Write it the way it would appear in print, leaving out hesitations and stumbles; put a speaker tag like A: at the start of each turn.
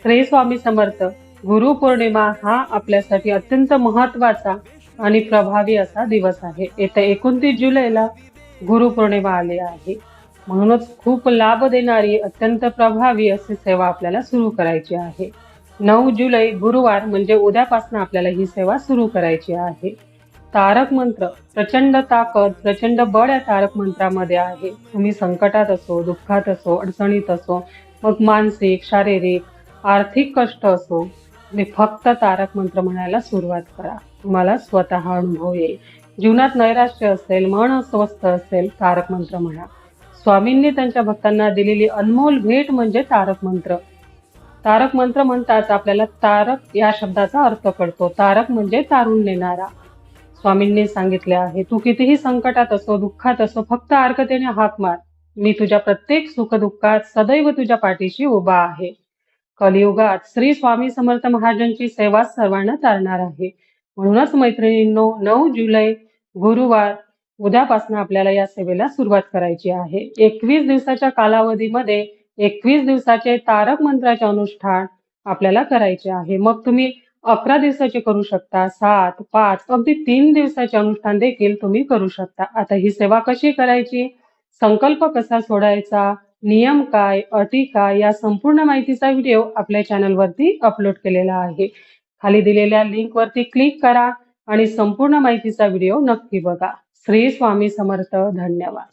A: श्री स्वामी समर्थ. गुरुपौर्णिमा हा आपल्यासाठी अत्यंत महत्वाचा आणि प्रभावी असा दिवस आहे. येत्या 29 जुलैला गुरुपौर्णिमा आली आहे. म्हणूनच खूप लाभ देणारी अत्यंत प्रभावी अशी सेवा आपल्याला सुरू करायची आहे. 9 जुलै गुरुवार म्हणजे उद्यापासून आपल्याला ही सेवा सुरू करायची आहे. तारक मंत्र प्रचंड ताकद, प्रचंड बळ या तारक मंत्रामध्ये आहे. तुम्ही संकटात असो, दुःखात असो, अडचणीत असो, मग मानसिक, शारीरिक, आर्थिक कष्ट असो, तुम्ही फक्त तारक मंत्र म्हणायला सुरुवात करा. तुम्हाला स्वतः अनुभव येईल. जीवनात नैराश्य असेल, मन अस्वस्थ असेल, तारक मंत्र म्हणा. स्वामींनी त्यांच्या भक्तांना दिलेली अनमोल भेट म्हणजे तारक मंत्र. तारक मंत्र म्हणताच आपल्याला तारक या शब्दाचा अर्थ कळतो. तारक म्हणजे तारून नेणारा. स्वामींनी सांगितले आहे, तू कितीही संकटात असो, दुःखात असो, फक्त आर्ततेने हाक मार. मी तुझ्या प्रत्येक सुखदुःखात सदैव तुझ्या पाठीशी उभा आहे. कलियुगात श्री स्वामी समर्थ महाराजांची सेवा सर्वांना तारणार आहे. म्हणूनच मैत्रिणींनो, 9 जुलै गुरुवार उद्यापासून आपल्याला या सेवेला सुरुवात करायची आहे. 21 दिवसाच्या कालावधीमध्ये 21 दिवसाचे तारक मंत्राचे अनुष्ठान आपल्याला करायचे आहे. मग तुम्ही 11 दिवसाचे करू शकता, 7, 5, अगदी 3 दिवसाचे अनुष्ठान देखील तुम्ही करू शकता. आता ही सेवा कशी करायची, संकल्प कसा सोडायचा, नियम काय, अटी काय, या संपूर्ण माहितीचा व्हिडिओ आपल्या चॅनलवरती अपलोड केलेला आहे. खाली दिलेल्या लिंकवरती क्लिक करा आणि संपूर्ण माहितीचा व्हिडिओ नक्की बघा. श्री स्वामी समर्थ. धन्यवाद.